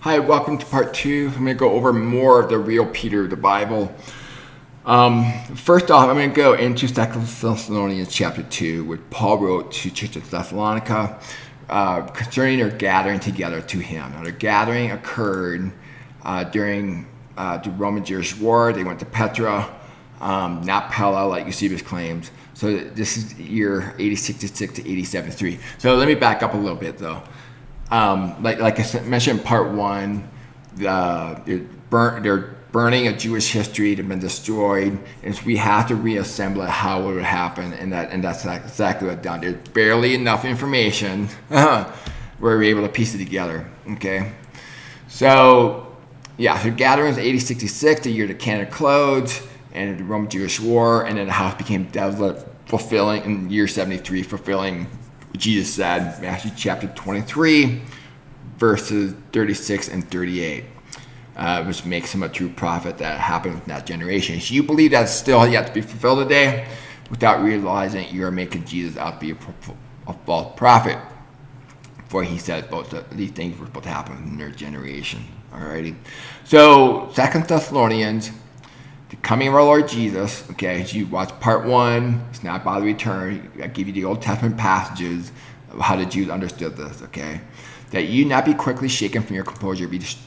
Hi, welcome to part 2. I'm going to go over more of the real Peter of the Bible. First off, I'm going to go into 2 Thessalonians chapter 2, which Paul wrote to Church of Thessalonica concerning their gathering together to him. Now, their gathering occurred during the Roman Jewish War. They went to Petra, not Pella like Eusebius claims. So this is year 8066 to 8073. So let me back up a little bit though. Like I mentioned in part 1, they're burning a Jewish history that had been destroyed, and so we have to reassemble it, how it would happen, and that's exactly what I've done. There's barely enough information where we're able to piece it together. Okay, so yeah, so gathering is 8066, the year the canon closed, and the Roman Jewish War, and then the house became desolate, fulfilling in year 73, fulfilling what Jesus said, Matthew chapter 23, verses 36 and 38. Which makes him a true prophet that happened with that generation. So you believe that's still yet to be fulfilled today without realizing you are making Jesus out to be a false prophet. For he said both these things were supposed to happen in their generation. Alrighty. So 2 Thessalonians, the coming of our Lord Jesus. Okay, as you watch part 1, it's not about the return. I give you the Old Testament passages of how the Jews understood this. Okay, that you not be quickly shaken from your composure, be disturbed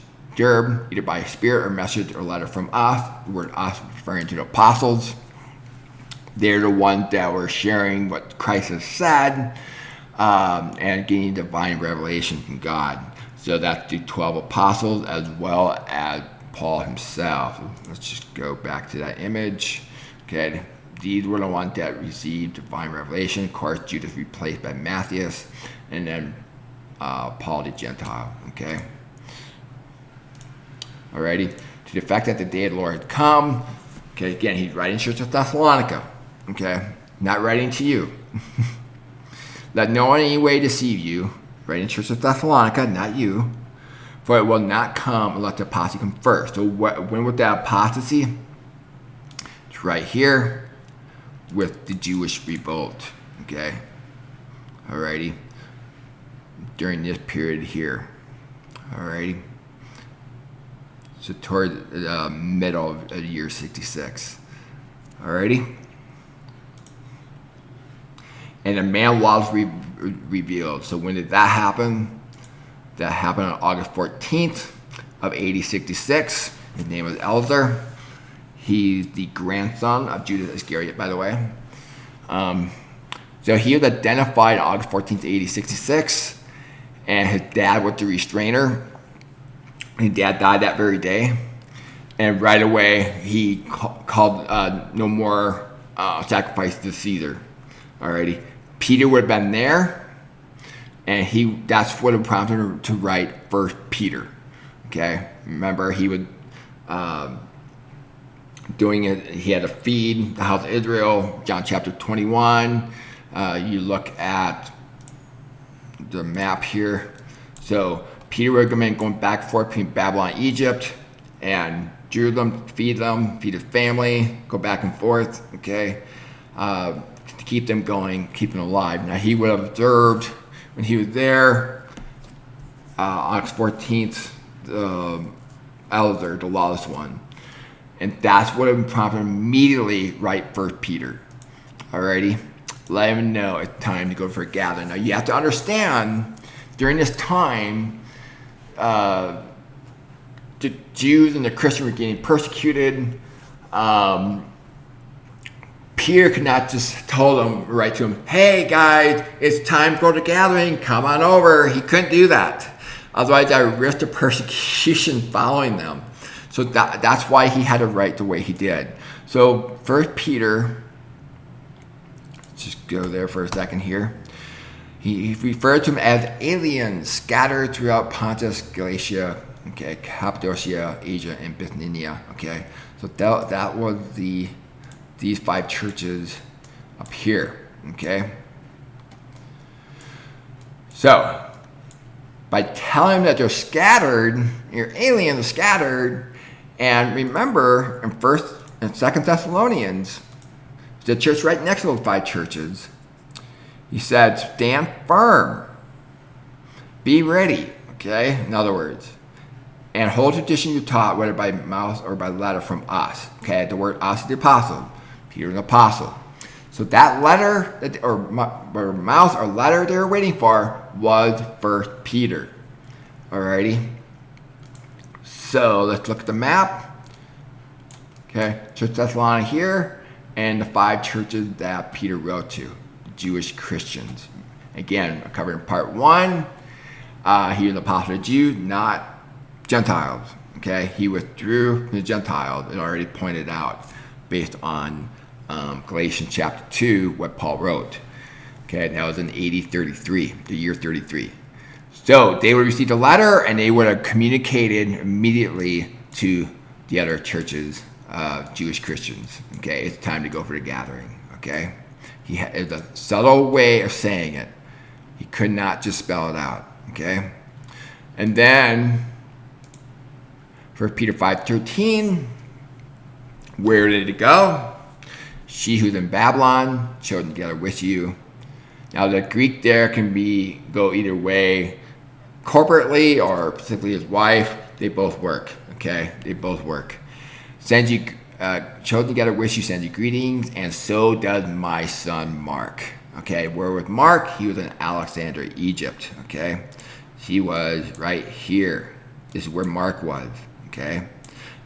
either by a spirit or message or letter from us. The word us referring to the apostles. They're the ones that were sharing what Christ has said and getting divine revelation from God. So that's the 12 apostles as well as Paul himself. Let's just go back to that image. Okay, these were the ones that received divine revelation. Of course, Judas replaced by Matthias, and then Paul the Gentile. Okay. Alrighty, to the fact that the day of the Lord had come. Okay, again, he's writing to Church of Thessalonica. Okay, not writing to you. Let no one in any way deceive you. Writing to Church of Thessalonica, not you. For it will not come unless the apostasy come first. So when was that apostasy? It's right here with the Jewish revolt. Okay, alrighty, during this period here. Alrighty. So toward the middle of the year 66. Alrighty? And the man law was revealed. So when did that happen? That happened on August 14th of 8066. His name was Elzer. He's the grandson of Judas Iscariot, by the way. So he was identified on August 14th, 8066. And his dad was the restrainer. His dad died that very day, and right away he called no more sacrifice to Caesar. Alrighty, Peter would have been there, and that's what prompted him to write First Peter. Okay, remember he would doing it. He had to feed the house of Israel. John chapter 21. You look at the map here, so Peter would have going back and forth between Babylon and Egypt and Jerusalem, feed his family, go back and forth, okay, to keep them going, keep them alive. Now, he would have observed when he was there, August 14th, Elder, the lawless one. And that's what would prompted him immediately write First Peter. Alrighty? Let him know it's time to go for a gathering. Now, you have to understand, during this time, the Jews and the Christians were getting persecuted. Peter could not just tell them, write to them, hey guys, it's time to go to gathering, come on over. He couldn't do that. Otherwise, I would risk the persecution following them. So that's why he had to write the way he did. So First Peter, let's just go there for a second here. He referred to them as aliens scattered throughout Pontus, Galatia, okay, Cappadocia, Asia, and Bithynia. Okay, so that was these 5 churches up here. Okay, so by telling them that they're scattered, you're aliens scattered, and remember in 1st and 2nd Thessalonians, the church right next to those 5 churches. He said, stand firm. Be ready. Okay? In other words, and whole tradition you taught, whether by mouth or by letter from us. Okay, the word us is the apostle. Peter an apostle. So that letter, or mouth or letter they were waiting for was 1 Peter. Alrighty. So let's look at the map. Okay, Church Thessalonica here, and the 5 churches that Peter wrote to, Jewish Christians. Again, I covered in part 1. He was an apostle of Jews, not Gentiles. Okay, he withdrew from the Gentiles and already pointed out based on Galatians chapter 2, what Paul wrote. Okay, that was in AD 33, the year 33. So they would receive a letter and they would have communicated immediately to the other churches, Jewish Christians. Okay, it's time to go for the gathering. Okay, it was a subtle way of saying it. He could not just spell it out. Okay, and then 1 Peter 5:13, where did it go? She who's in Babylon, chosen together with you. Now the Greek there can go either way, corporately or specifically his wife. They both work. Okay, they both work. Sends you, chosen together with you, sends you greetings, and so does my son Mark. Okay, where with Mark, he was in Alexandria, Egypt. Okay, he was right here. This is where Mark was. Okay.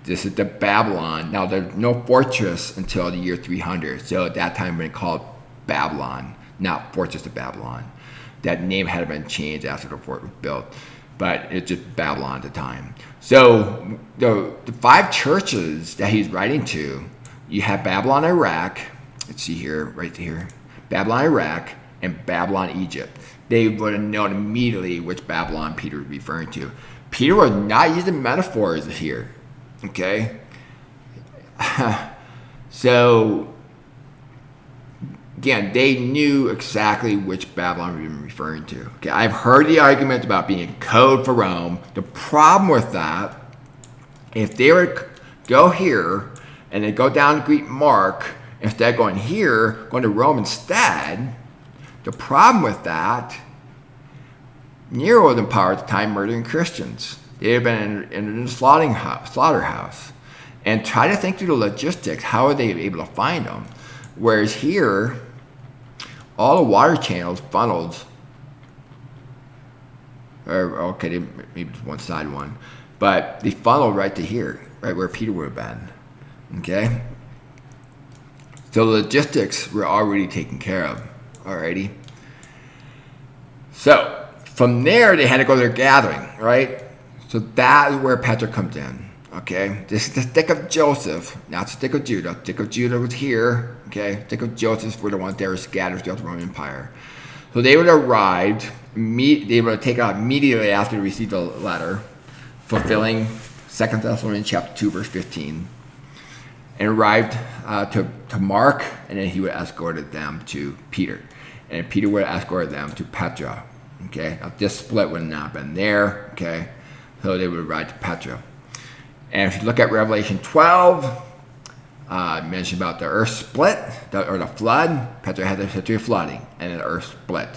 This is the Babylon. Now, there's no fortress until the year 300. So at that time, when called Babylon, not Fortress of Babylon. That name had been changed after the fort was built. But it's just Babylon at the time. So the 5 churches that he's writing to, you have Babylon, Iraq. Let's see here, right here. Babylon, Iraq, and Babylon, Egypt. They would have known immediately which Babylon Peter was referring to. Peter was not using metaphors here. Okay, so again, they knew exactly which Babylon we were referring to. Okay, I've heard the argument about being code for Rome. The problem with that, if they would go here and then go down to Greek Mark instead of going here, going to Rome instead, the problem with that, Nero was in power at the time murdering Christians. They had been in a slaughterhouse. And try to think through the logistics. How are they able to find them? Whereas here, all the water channels, funnels, okay, maybe just one side one, but they funneled right to here, right where Peter would have been. Okay? So the logistics were already taken care of. Alrighty? So, from there, they had to go to their gathering, right? So that is where Petra comes in, okay? This is the stick of Joseph, not the stick of Judah. The stick of Judah was here, okay? The stick of Joseph were the ones that were scattered throughout the Roman Empire. So they would have arrived, they would have taken out immediately after they received the letter, fulfilling 2 Thessalonians chapter 2, verse 15, and arrived to Mark, and then he would have escorted them to Peter. And Peter would have escorted them to Petra. Okay, now this split would not have been there. Okay, so they would ride to Petra. And if you look at Revelation 12, mentioned about the earth split, or the flood. Petra had the history of flooding, and the earth split.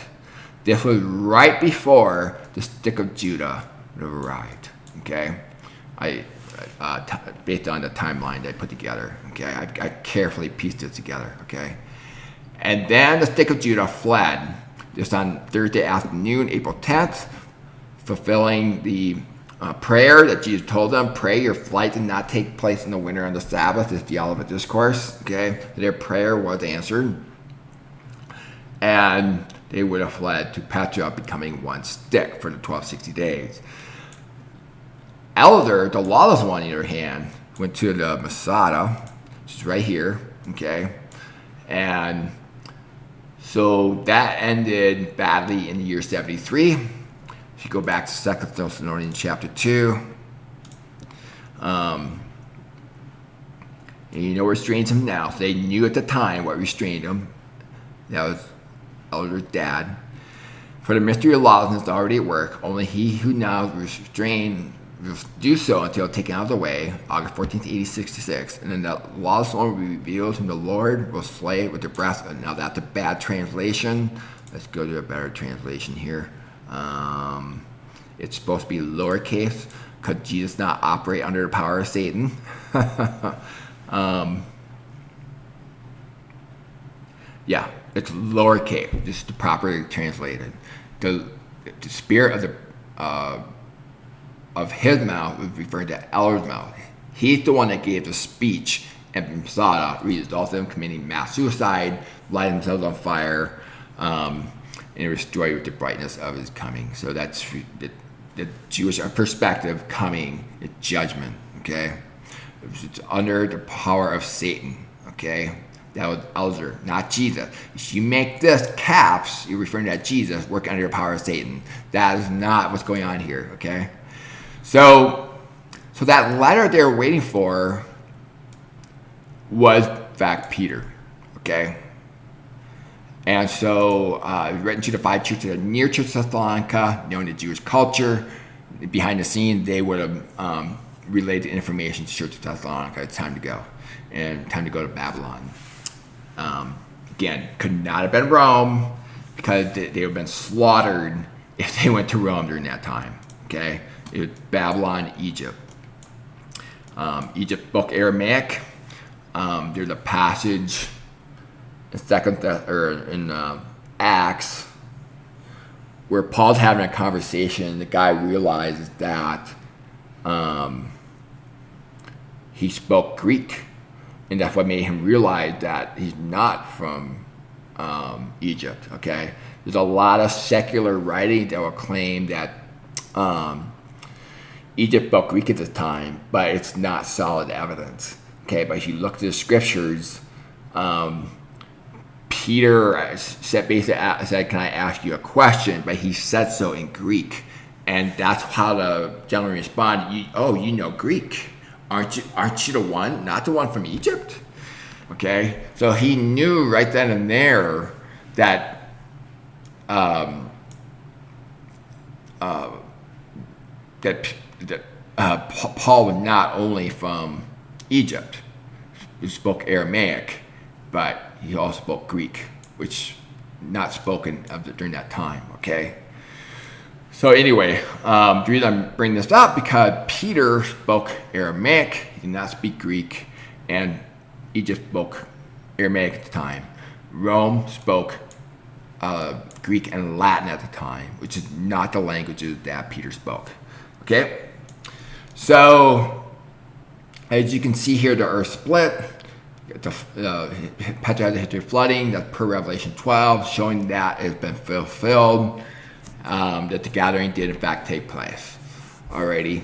This was right before the stick of Judah would have arrived. Okay, based on the timeline I put together. Okay, I carefully pieced it together. Okay, and then the stick of Judah fled. Just on Thursday afternoon, April 10th, fulfilling the prayer that Jesus told them. Pray your flight did not take place in the winter on the Sabbath. This is the Olivet Discourse. Okay, their prayer was answered, and they would have fled to Petra, becoming one stick for the 1260 days. Elder, the lawless one, on the other hand, went to the Masada, which is right here. Okay, and so that ended badly in the year 73. If you go back to 2 Thessalonians chapter 2, and you know what restrains him now. So they knew at the time what restrained him. That was Elder's dad. For the mystery of lawlessness is already at work. Only he who now is restrained will do so until taken out of the way, August 14th, 1866. And then the lawless one will be revealed, whom the Lord will slay with the breath. And now that's a bad translation. Let's go to a better translation here. it's supposed to be lowercase. Could Jesus not operate under the power of Satan? Yeah, it's lowercase, just to properly translated. The spirit of his mouth is referring to Eller's mouth. He's the one that gave the speech, and Masada resulted in committing mass suicide, lighting themselves on fire, and destroyed with the brightness of his coming. So that's the Jewish perspective coming, the judgment, okay? It's under the power of Satan, okay? That was Elder, not Jesus. If you make this caps, you're referring to that Jesus working under the power of Satan. That is not what's going on here, okay? So that letter they were waiting for was, in fact, Peter, okay? And so written to the 5 churches near to Thessalonica, knowing the Jewish culture. Behind the scenes, they would have relayed the information to the Church of Thessalonica. It's time to go, and time to go to Babylon. Again, could not have been Rome, because they would have been slaughtered if they went to Rome during that time. Okay, it was Babylon, Egypt. Egypt spoke Aramaic. There's a passage in Acts where Paul's having a conversation. The guy realizes that he spoke Greek. And that's what made him realize that he's not from Egypt, okay? There's a lot of secular writing that will claim that Egypt spoke Greek at the time, but it's not solid evidence, okay? But if you look at the scriptures, Peter said, can I ask you a question? But he said so in Greek. And that's how the gentleman responded, you know Greek. Aren't you the one, not the one from Egypt? Okay, so he knew right then and there that Paul was not only from Egypt, he spoke Aramaic, but he also spoke Greek, which not spoken of during that time. Okay. So anyway, the reason I'm bringing this up because Peter spoke Aramaic, he did not speak Greek, and Egypt spoke Aramaic at the time. Rome spoke Greek and Latin at the time, which is not the languages that Peter spoke. Okay? So, as you can see here, the earth split. Petra had the history of flooding, that's per Revelation 12, showing that it's been fulfilled. That the gathering did in fact take place. Alrighty.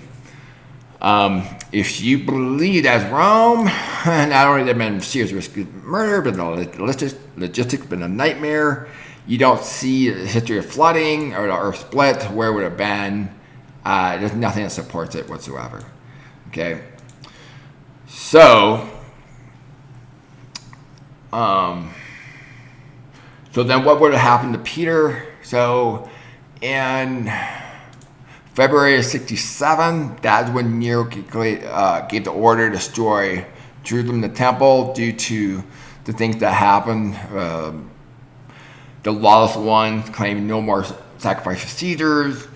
If you believe that's Rome, not only have been serious risk of murder, but the logistics been a nightmare. You don't see the history of flooding or the earth split, where it would have been. There's nothing that supports it whatsoever. Okay. So then what would have happened to Peter? So in February of 67, that's when Nero gave the order to destroy Jerusalem, the temple, due to the things that happened. The lawless ones claimed no more sacrifice procedures.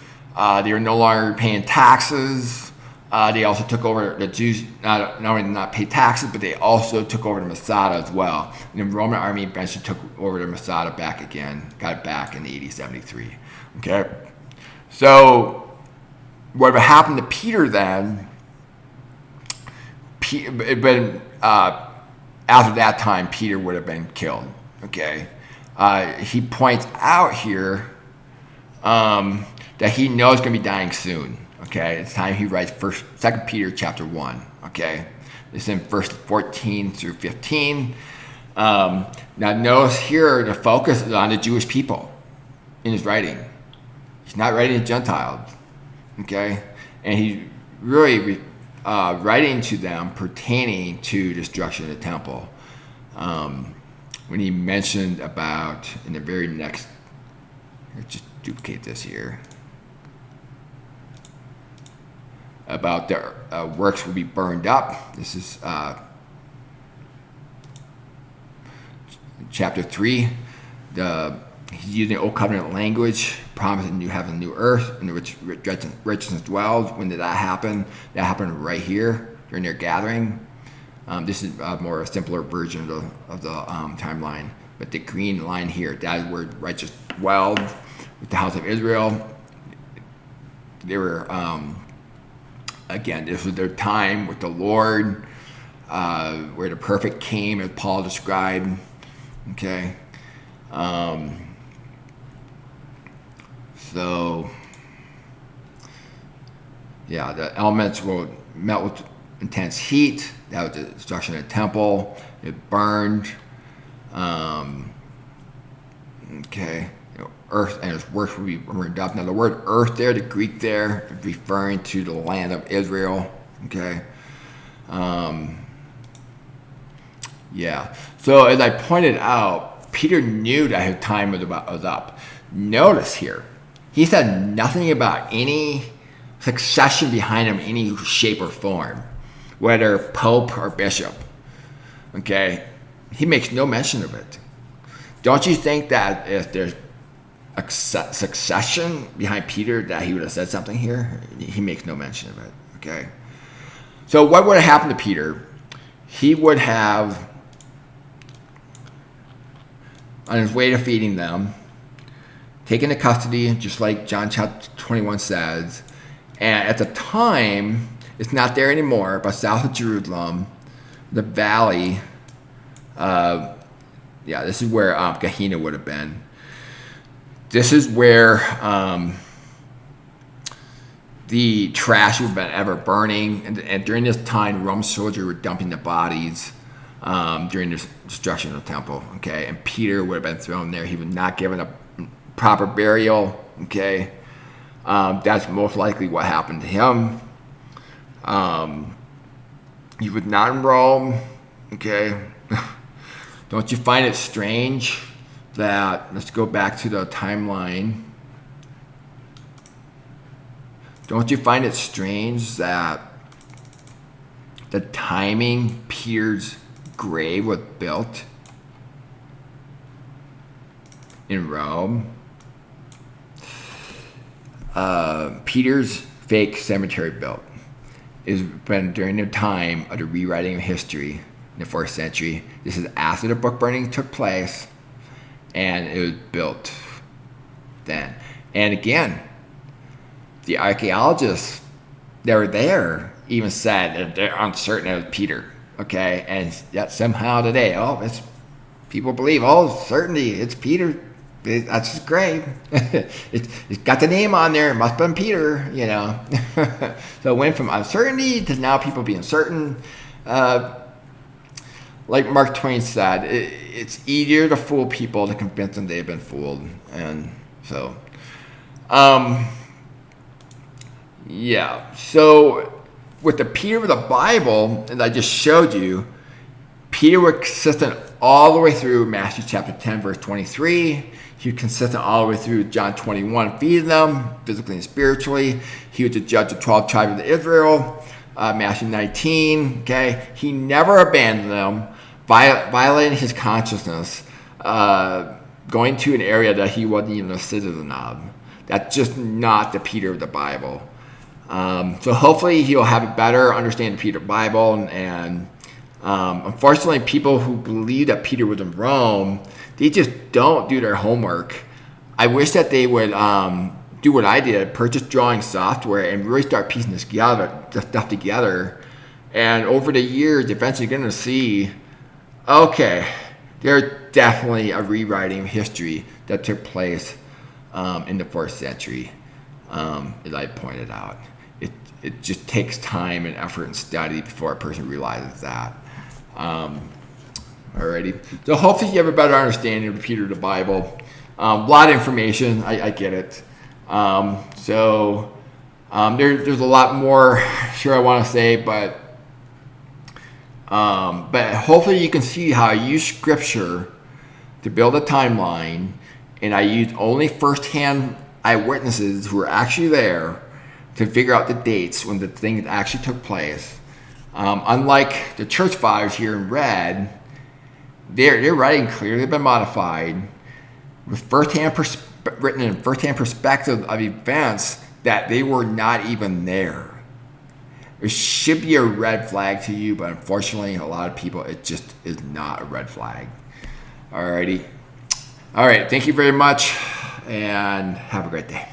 They were no longer paying taxes. They also took over the Jews, not only did not pay taxes, but they also took over the Masada as well. And the Roman army eventually took over the Masada back again, got it back in AD 73. Okay, so what would happen to Peter then? After that time, Peter would have been killed. Okay, he points out here that he knows he's going to be dying soon. Okay, it's time he writes 2 Peter chapter 1. Okay, it's in verse 14 through 15. Now notice here the focus is on the Jewish people in his writing. He's not writing to Gentiles. Okay, and he's really writing to them pertaining to destruction of the temple. When he mentioned about in the very next, let's just duplicate this here. About their works will be burned up. This is chapter 3. The He's using Old Covenant language, promising you have a new earth and the richness dwells. When did that happen? That happened right here during their gathering. This is a simpler version of the timeline. But the green line here, that is where righteous dwelled with the house of Israel. They were, again, this was their time with the Lord, where the perfect came, as Paul described. Okay. So, yeah, the elements will melt with intense heat. That was the destruction of the temple. It burned. Okay. Earth and its works will be burned up. Now, the word earth there, the Greek there, is referring to the land of Israel. Okay. Yeah. So, as I pointed out, Peter knew that his time was up. Notice here, he said nothing about any succession behind him, any shape or form, whether pope or bishop. Okay? He makes no mention of it. Don't you think that if there's a succession behind Peter, that he would have said something here? He makes no mention of it. Okay? So what would have happened to Peter? He would have, on his way to feeding them, taken into custody, just like John chapter 21 says. And at the time, it's not there anymore, but south of Jerusalem, the valley, this is where Gehenna would have been. This is where the trash would have been ever burning. And during this time, Roman soldiers were dumping the bodies during the destruction of the temple. Okay, and Peter would have been thrown there. He was not given a proper burial. Okay, that's most likely what happened to him. He was not in Rome. Okay, don't you find it strange that, let's go back to the timeline. Don't you find it strange that the timing Peter's grave was built in Rome? Peter's fake cemetery built has been during the time of the rewriting of history in the 4th century. This is after the book burning took place, and it was built then. And again, the archaeologists that were there even said that they're uncertain it was Peter. Okay, and yet somehow today, it's people believe, certainty, it's Peter. That's his grave. It's got the name on there. It must have been Peter, you know. So it went from uncertainty to now people being certain. Like Mark Twain said, it's easier to fool people to convince them they've been fooled. And so, So with the Peter of the Bible, as I just showed you, Peter was consistent all the way through Matthew chapter 10, verse 23. He was consistent all the way through John 21, feeding them physically and spiritually. He was the judge of 12 tribes of Israel. Matthew 19, okay? He never abandoned them, violating his consciousness, going to an area that he wasn't even a citizen of. That's just not the Peter of the Bible. So hopefully he'll have a better understanding of Peter of the Bible. And unfortunately, people who believe that Peter was in Rome, they just don't do their homework. I wish that they would do what I did, purchase drawing software and really start piecing this stuff together. And over the years, eventually you're going to see, okay, there's definitely a rewriting of history that took place in the 4th century, as I pointed out. It just takes time and effort and study before a person realizes that. Alrighty. So hopefully you have a better understanding of Peter of the Bible. A lot of information. I get it. There's a lot more sure I want to say, but hopefully you can see how I use Scripture to build a timeline, and I used only first-hand eyewitnesses who were actually there to figure out the dates when the thing actually took place. Unlike the church fathers here in red, their writing clearly been modified, with written in first-hand perspective of events that they were not even there. It should be a red flag to you, but unfortunately, a lot of people, it just is not a red flag. Alrighty. All right. Thank you very much, and have a great day.